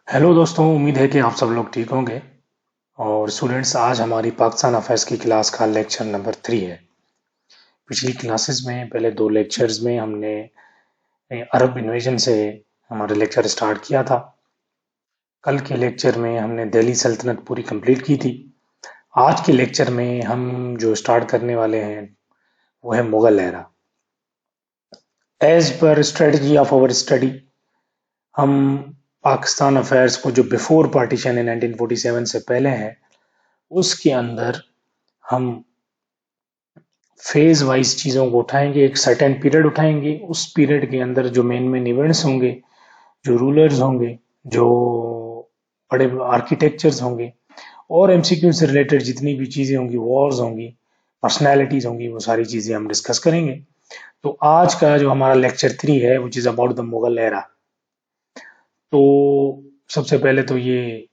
Hello दोस्तों, उम्मीद है कि आप सब लोग ठीक होंगे। और स्टूडेंट्स, आज हमारी पाकिस्तान अफेयर्स की क्लास का लेक्चर नंबर 3 है। पिछली क्लासेस में पहले दो लेक्चर्स में हमने अरब इन्वेजन से हमारा लेक्चर स्टार्ट किया था। कल के लेक्चर में हमने दिल्ली सल्तनत पूरी कंप्लीट की थी। आज के लेक्चर में हम जो स्टार्ट करने वाले हैं वो है Mughal era. As per strategy of our study, हम पाकिस्तान अफेयर्स को जो बिफोर पार्टीशन है 1947 से पहले है, उसके अंदर हम फेज वाइज चीज़ों को उठाएंगे। एक सर्टेन पीरियड उठाएंगे, उस पीरियड के अंदर जो मेन मेन इवेंट्स होंगे, जो रूलर्स होंगे, जो बड़े आर्किटेक्चर्स होंगे, और एमसीक्यू से रिलेटेड जितनी भी चीज़ें होंगी, वॉर्स होंगी, पर्सनैलिटीज होंगी, वो सारी चीज़ें हम डिस्कस करेंगे। तो आज का जो हमारा लेक्चर 3 है which is about the Mughal era. तो सबसे पहले तो ये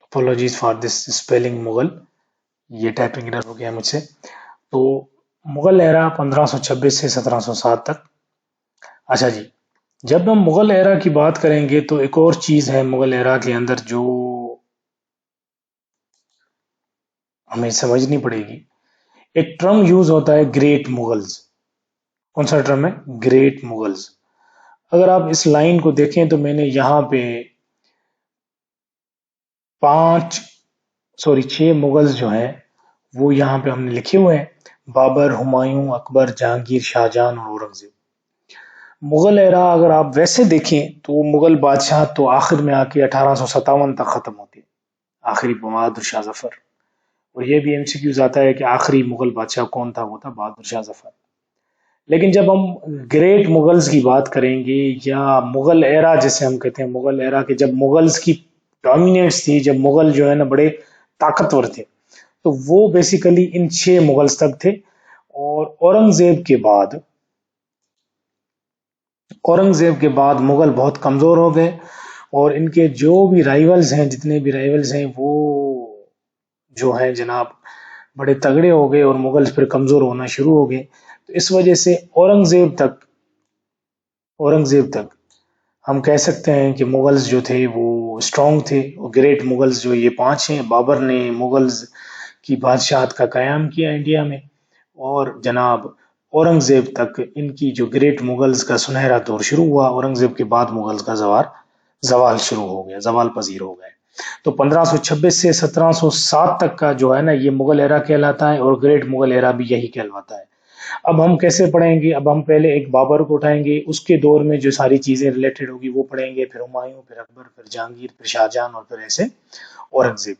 apologies for this spelling Mughal, ये टाइपिंग एरर हो गया मुझसे। तो मुगल एरा 1526 से 1707 तक। अच्छा जी, जब हम मुगल एरा की बात करेंगे तो एक और चीज है मुगल एरा के अंदर जो हमें समझनी पड़ेगी। एक टर्म यूज होता है, ग्रेट मुगल्स। कौन सा टर्म है? Great Mughals. अगर आप इस लाइन को देखें तो मैंने यहाँ पे पांच, सॉरी 6 मुगल्स जो हैं वो यहाँ पे हमने लिखे हुए हैं। बाबर, हुमायूं, अकबर, जहांगीर, शाहजहां और औरंगजेब। मुगल एरा अगर आप वैसे देखें तो मुगल बादशाह तो आखिर में आके 1857 तक खत्म होते हैं, आखिरी बहादुर शाह जफर। और ये भी एमसीक्यूज आता है कि आखिरी मुगल बादशाह कौन था, वो था बहादुर शाह जफर। लेकिन जब हम ग्रेट मुगल्स की बात करेंगे या मुगल एरा जैसे हम कहते हैं, मुगल एरा के जब मुगल्स की डोमिनेंस थी, जब मुगल जो है ना बड़े ताकतवर थे, तो वो बेसिकली इन 6 मुगल्स तक थे। और औरंगजेब के बाद मुगल बहुत कमजोर हो गए। और इनके जो भी राइवल्स हैं, जितने भी राइवल्स हैं, वो जो है जनाब बड़े तगड़े हो गए और मुगल फिर कमजोर होना शुरू हो गए। तो इस वजह से औरंगजेब तक हम कह सकते हैं कि मुगल्स जो थे वो स्ट्रांग थे। और ग्रेट मुगल्स जो ये 5 हैं, बाबर ने मुगल्स की बादशाहत का कयाम किया इंडिया में। और जनाब औरंगजेब तक इनकी जो ग्रेट मुगल्स का सुनहरा दौर शुरू हुआ। औरंगजेब के बाद मुगल्स का जवाल शुरू हो गया, जवाल पजीर हो गए। तो 1526 से 1707 तक का जो है ना ये मुगल एरा कहलाता है, और ग्रेट मुगल एरा भी यही कहलाता है। अब हम कैसे पढ़ेंगे? अब हम पहले एक बाबर को उठाएंगे, उसके दौर में जो सारी चीजें रिलेटेड होगी वो पढ़ेंगे, फिर हुमायूं, फिर अकबर, फिर जहांगीर, फिर शाहजहां और फिर ऐसे औरंगजेब।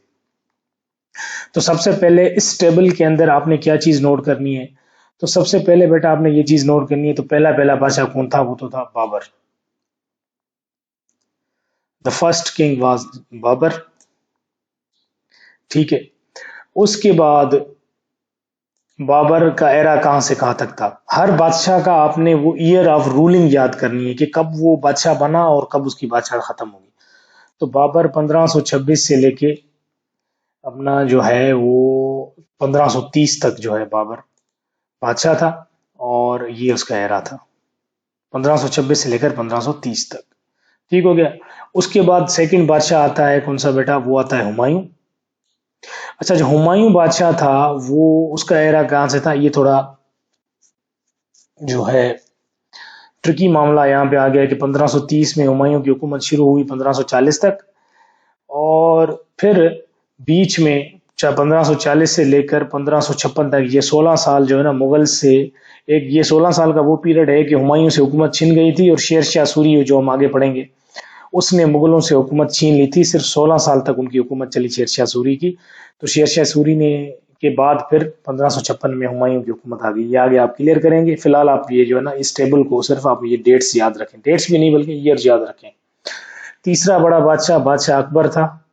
तो सबसे पहले इस टेबल के अंदर आपने क्या चीज नोट करनी है? तो सबसे पहले बेटा आपने ये चीज नोट करनी है, तो पहला पहला बादशाह कौन था? वो तो था Babur. The first king was Babur. ठीक है। उसके बाद बाबर का एरा कहां से कहां तक था? हर बादशाह का आपने वो ईयर ऑफ रूलिंग याद करनी है कि कब वो बादशाह बना और कब उसकी बादशाह खत्म होगी। तो बाबर 1526 से लेके अपना जो है वो 1530 तक जो है बाबर बादशाह था। और ये उसका एरा था 1526 से लेकर 1530 तक। ठीक हो गया। उसके बाद सेकंड बादशाह आता है, कौन सा बेटा? वो आता है हुमायूं। अच्छा, जो हुमायूं बादशाह था वो उसका एरा कहां से था? ये थोड़ा जो है ट्रिकी मामला यहाँ पे आ गया कि 1530 में हुमायूं की हुकूमत शुरू हुई 1540 तक। और फिर बीच में 1540 से लेकर 1556 तक ये 16 साल जो है ना मुगल से, एक ये 16 साल का वो पीरियड है कि हुमायूं से हुकूमत छीन गई थी और शेर शाह सूरी जो हम आगे पढ़ेंगे उसने मुगलों से हुकूमत छीन ली थी। सिर्फ 16 साल तक उनकी हुकूमत चली शेर शाह सूरी की। तो शेर शाह सूरी ने के बाद फिर 1556 में हुमायूं की हुकूमत आ गई। ये आगे आप क्लियर करेंगे। फिलहाल आप ये जो है ना इस टेबल को सिर्फ आप ये डेट्स याद रखें, डेट्स भी नहीं बल्कि ईयर्स याद रखें। तीसरा बड़ा बादशाह बादशाह अकबर था।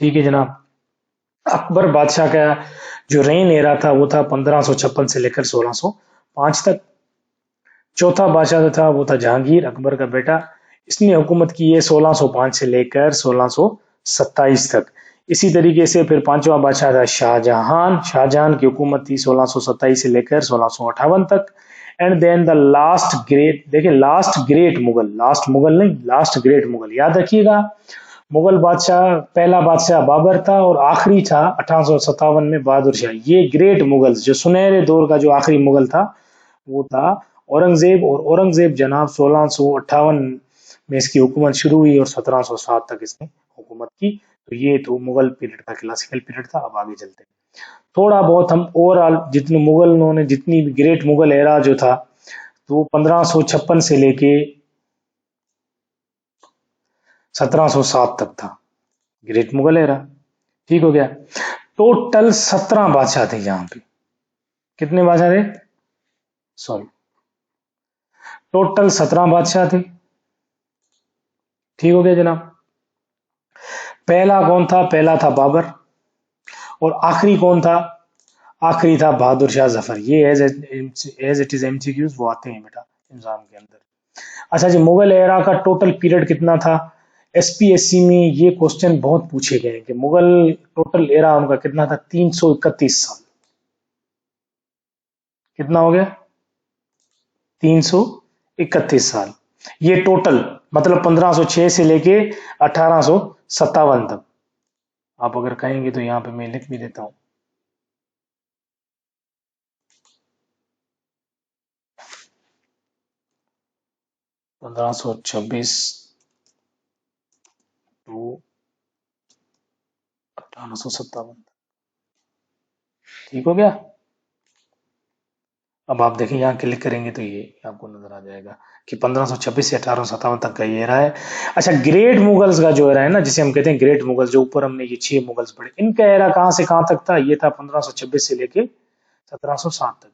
ठीक है जनाब। अकबर बादशाह का जो रेन एरा था वो था 1556 से लेकर 1605 तक। चौथा बादशाह जो था वो था जहांगीर, अकबर का बेटा। इसने हुकूमत की है 1605 से लेकर 1627 तक। इसी तरीके से फिर पांचवा बादशाह था शाहजहां। शाहजहां की हुकूमत थी 1627 से लेकर 1658 तक। And then the last great, देखिए last great Mughal, last Mughal नहीं, लास्ट ग्रेट मुगल, याद रखिएगा। मुगल बादशाह, पहला बादशाह बाबर था और आखिरी था 1857 में बहादुर शाह। ये ग्रेट मुगल्स, जो सुनहरे दौर का जो आखिरी मुगल था वो था औरंगजेब। और औरंगजेब जनाब 1658 में इसकी हुकूमत शुरू हुई और 1707 तक इसने हुकूमत की। तो ये तो मुगल पीरियड का क्लासिकल पीरियड था। अब आगे चलते हैं, थोड़ा बहुत हम ओवरऑल जितने मुगल, उन्होंने जितनी भी ग्रेट मुगल एरा जो था, तो वो 1556 से लेके 1707 तक था, ग्रेट मुगल एरा। ठीक हो गया। टोटल 17 बादशाह थे यहाँ पे। कितने बादशाह थे? सॉरी, टोटल 17 बादशाह थे। ठीक हो गया जनाब। पहला कौन था? पहला था बाबर। और आखिरी कौन था? आखिरी था बहादुर शाह जफर। ये एज इट इज एमसीक्यूज वो आते हैं बेटा एग्जाम के अंदर। अच्छा जी, मुगल एरा का टोटल पीरियड कितना था? एसपीएससी में ये क्वेश्चन बहुत पूछे गए हैं कि मुगल टोटल एरा उनका कितना था? 331 साल। कितना हो गया? 331 साल। ये टोटल मतलब 1506 से लेके 1857 तक। आप अगर कहेंगे तो यहाँ पे मैं लिख भी देता हूं। पंद्रह सौ छब्बीस टू 1857। ठीक हो गया। अब आप देखें यहाँ क्लिक करेंगे तो ये आपको नजर आ जाएगा कि 1526 से 1857 तक का ये एरा है। अच्छा, ग्रेट मुगल्स का जो एरा है ना, जिसे हम कहते हैं ग्रेट मुगल्स, जो ऊपर हमने ये 6 मुगल्स पढ़े, इनका एरा कहाँ से कहाँ तक था? ये था 1526 से लेके 1707 तक।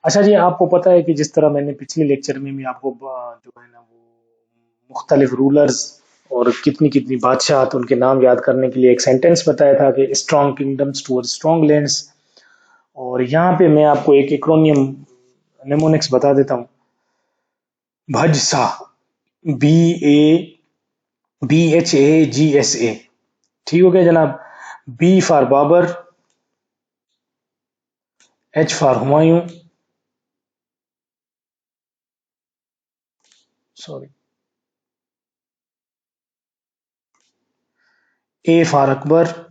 अच्छा जी, आपको पता है कि जिस तरह मैंने पिछले लेक्चर में भी आपको जो है ना वो मुख्तलिफ रूलर्स और कितनी कितनी बादशाह उनके नाम याद करने के लिए एक सेंटेंस बताया था कि strong kingdoms toward strong lands. और यहाँ पे मैं आपको एक एक्रोनियम नेमोनिक्स बता देता हूँ। भजसा, बी ए BHAGSA। ठीक हो गया जनाब। B for Babur, H for Humayun, sorry, A for Akbar,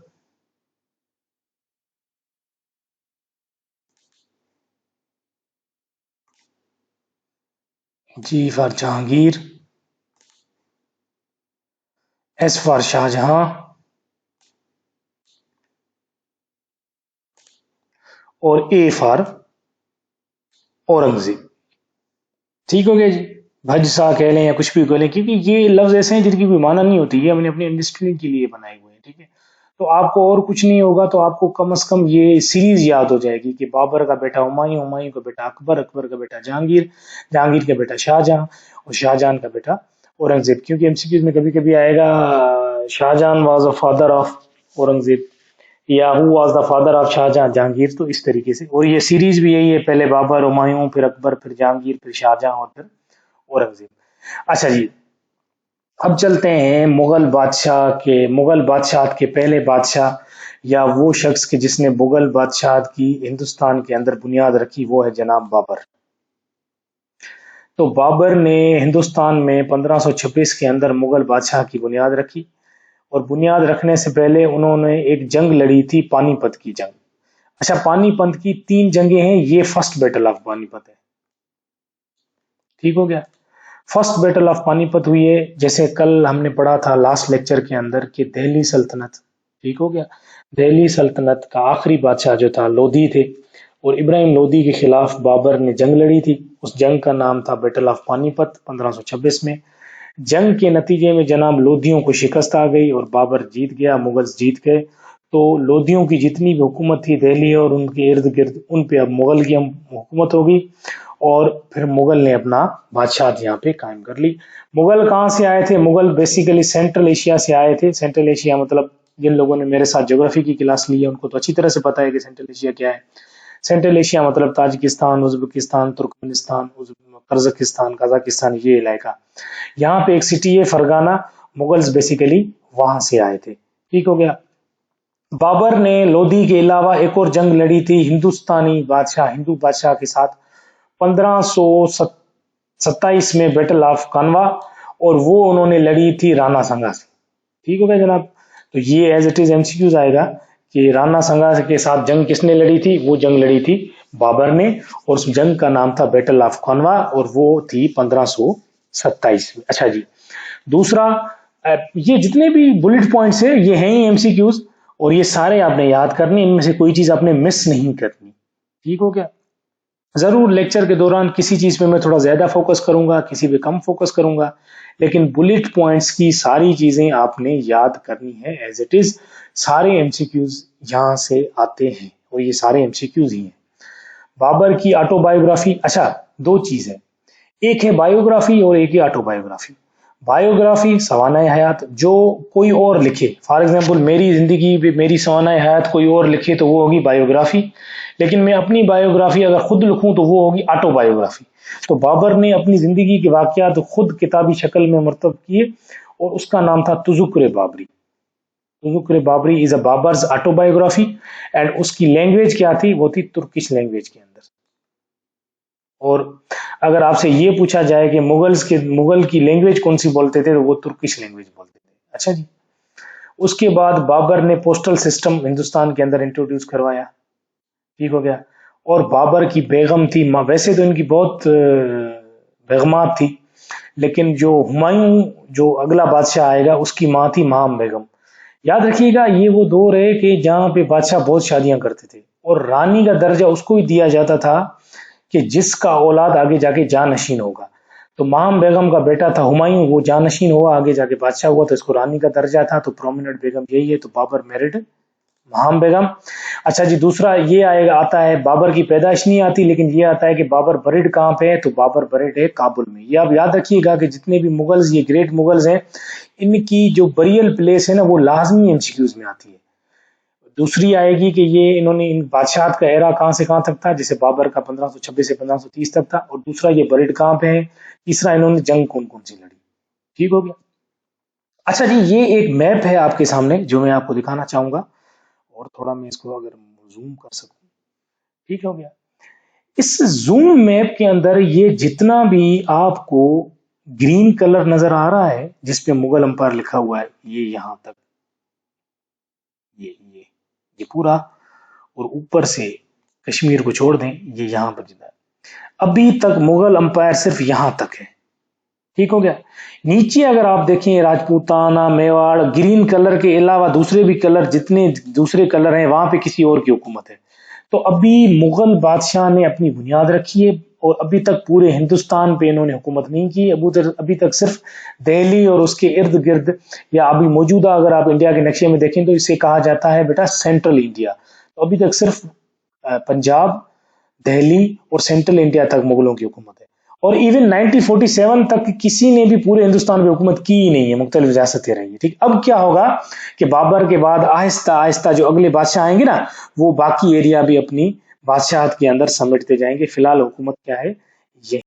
G for Jahangir, S for Shahjahan और A फॉर औरंगजेब। ठीक हो गया जी। भजसा कह लें या कुछ भी कह लें, क्योंकि ये लफ्ज ऐसे हैं जिनकी कोई माना नहीं होती, ये हमने अपनी अंडरस्टैंडिंग के लिए बनाए हुए हैं। ठीक है, तो आपको और कुछ नहीं होगा तो आपको कम से कम ये सीरीज याद हो जाएगी कि बाबर का बेटा हुमायूं, हुमायूं का बेटा अकबर, अकबर का बेटा जहांगीर, जहांगीर का बेटा शाहजहां और शाहजहां का बेटा औरंगजेब। क्योंकि एमसीक्यूज में कभी कभी आएगा Shah Jahan was the father of Aurangzeb या who was the father of Shah Jahan, Jahangir. तो इस तरीके से, और ये सीरीज भी यही है, पहले बाबर, हुमायूं, फिर अकबर, फिर जहांगीर, फिर शाहजहां और फिर औरंगजेब। अच्छा जी, अब चलते हैं मुगल बादशाह के पहले बादशाह या वो शख्स के जिसने मुगल बादशाह की हिंदुस्तान के अंदर बुनियाद रखी, वो है जनाब बाबर। तो बाबर ने हिंदुस्तान में 1526 के अंदर मुगल बादशाह की बुनियाद रखी। और बुनियाद रखने से पहले उन्होंने एक जंग लड़ी थी, पानीपत की जंग। अच्छा, पानीपत की 3 जंगें हैं, ये फर्स्ट बैटल ऑफ पानीपत है। ठीक हो गया। फर्स्ट बैटल ऑफ पानीपत हुई है, जैसे कल हमने पढ़ा था लास्ट लेक्चर के अंदर कि दिल्ली सल्तनत। ठीक हो गया। दिल्ली सल्तनत का आखिरी बादशाह जो था लोधी थे, और इब्राहिम लोधी के खिलाफ बाबर ने जंग लड़ी थी। उस जंग का नाम था बैटल ऑफ पानीपत 1526 में। जंग के नतीजे में जनाब लोधियों को शिकस्त आ गई और बाबर जीत गया, मुगल्स जीत गए। तो लोधियों की जितनी भी हुकूमत थी दिल्ली और उनके इर्द गिर्द, उन पे अब मुगल की हुकूमत होगी। और फिर मुगल ने अपना बादशाह यहाँ पे कायम कर ली। मुगल कहाँ से आए थे? मुगल बेसिकली सेंट्रल एशिया से आए थे। सेंट्रल एशिया मतलब जिन लोगों ने मेरे साथ ज्योग्राफी की क्लास ली है उनको तो अच्छी तरह से पता है कि सेंट्रल एशिया क्या है। सेंट्रल एशिया मतलब Tajikistan, Uzbekistan, Turkmenistan, Kazakhstan, Kazakhstan, ये इलाका। यहाँ पे एक सिटी है फरगाना, मुगल्स बेसिकली वहां से आए थे। ठीक हो गया। बाबर ने लोधी के अलावा एक और जंग लड़ी थी हिंदू बादशाह के साथ, 1527 में बैटल ऑफ कानवा, और वो उन्होंने लड़ी थी राणा संगा से। ठीक हो गया जनाब। तो ये एज इट इज एमसीक्यूज आएगा कि राणा संगा के साथ जंग किसने लड़ी थी, वो जंग लड़ी थी बाबर ने, और उस जंग का नाम था बैटल ऑफ कानवा, और वो थी 1527 में। अच्छा जी, दूसरा, ये जितने भी बुलेट पॉइंट्स है ये हैं ही एमसीक्यूज, और ये सारे आपने याद करने, इनमें से कोई चीज आपने मिस नहीं करनी। ठीक हो गया। जरूर लेक्चर के दौरान किसी चीज पे मैं थोड़ा ज्यादा फोकस करूंगा, किसी पे कम फोकस करूंगा, लेकिन बुलेट पॉइंट्स की सारी चीजें आपने याद करनी है एज इट इज। सारे एमसीक्यूज यहां से आते हैं और ये सारे एमसीक्यूज ही हैं। बाबर की ऑटोबायोग्राफी, अच्छा दो चीज है, एक है बायोग्राफी और एक है ऑटोबायोग्राफी। बायोग्राफी सवानाए हयात, जो कोई और लिखे, फॉर एग्जांपल मेरी जिंदगी पे मेरी सवानाए हयात कोई और लिखे तो वो होगी बायोग्राफी, लेकिन मैं अपनी बायोग्राफी अगर खुद लिखूं तो वो होगी ऑटोबायोग्राफी। तो बाबर ने अपनी जिंदगी के वाकयात खुद किताबी शक्ल में मरतब किए, और उसका नाम था Tuzuk Babri. Tuzuk Babri is a Babur's autobiography, and उसकी लैंग्वेज क्या थी, वो थी तुर्किश लैंग्वेज के अंदर। और अगर आपसे ये पूछा जाए कि मुगल की लैंग्वेज कौन सी बोलते थे, तो वो तुर्किश लैंग्वेज बोलते थे। अच्छा जी, उसके बाद बाबर ने पोस्टल सिस्टम हिंदुस्तान के अंदर इंट्रोड्यूस करवाया। ठीक हो गया। और बाबर की बेगम थी वैसे तो इनकी बहुत बेगमात थी, लेकिन जो हुमायूं जो अगला बादशाह आएगा उसकी माँ थी महाम बेगम। याद रखिएगा ये वो दौर है कि जहां पे बादशाह बहुत शादियां करते थे, और रानी का दर्जा उसको ही दिया जाता था कि जिसका औलाद आगे जाके जानशीन होगा। तो माम बेगम का बेटा था हुमायूं, वो जानशीन हुआ, आगे जाके बादशाह हुआ, तो इसको रानी का दर्जा था, तो प्रोमिनेंट बेगम यही है, तो बाबर मैरिड महाम बेगम। अच्छा जी, दूसरा ये आएगा, आता है बाबर की पैदाइश नहीं आती, लेकिन ये आता है कि बाबर बरिड कहाँ पे है, तो बाबर बरिड है काबुल में। ये आप याद रखिएगा कि जितने भी मुगल्स, ये ग्रेट मुगल्स हैं, इनकी जो बरियल प्लेस है ना वो लाजमी एमसीक्यूज में आती है। दूसरी आएगी कि ये इन्होंने इन बादशाह का एरा कहां से कहां तक था, जैसे बाबर का 1526 से 1530 तक था, और दूसरा ये बरिड कहां पे है, तीसरा इन्होंने जंग कौन कौन सी लड़ी। ठीक हो गया। अच्छा जी, ये एक मैप है आपके सामने जो मैं आपको दिखाना चाहूंगा, और थोड़ा मैं इसको अगर जूम कर सकूं। ठीक हो गया। इस जूम मैप के अंदर ये जितना भी आपको ग्रीन कलर नजर आ रहा है जिसपे मुगल अंपायर लिखा हुआ है, ये यहां तक, ये पूरा, और ऊपर से कश्मीर को छोड़ दें, ये यहां पर जितना है। अभी तक मुगल अंपायर सिर्फ यहां तक है। ठीक हो गया। नीचे अगर आप देखें राजपूताना, मेवाड़, ग्रीन कलर के अलावा दूसरे भी कलर, जितने दूसरे कलर हैं वहां पे किसी और की हुकूमत है। तो अभी मुगल बादशाह ने अपनी बुनियाद रखी है, और अभी तक पूरे हिंदुस्तान पे इन्होंने हुकूमत नहीं की। अभी तक सिर्फ दिल्ली और उसके इर्द गिर्द, या अभी मौजूदा अगर आप इंडिया के नक्शे में देखें तो इसे कहा जाता है बेटा सेंट्रल इंडिया। तो अभी तक सिर्फ पंजाब, दिल्ली और सेंट्रल इंडिया तक मुगलों की हुकूमत है। और इवन 1947 तक किसी ने भी पूरे हिंदुस्तान पे हुकूमत की ही नहीं है, मुख्तलिफ रियासतें रही है। ठीक, अब क्या होगा कि बाबर के बाद आहिस्ता आहिस्ता जो अगले बादशाह आएंगे ना, वो बाकी एरिया भी अपनी बादशाहत के अंदर समेटते जाएंगे। फिलहाल हुकूमत क्या है,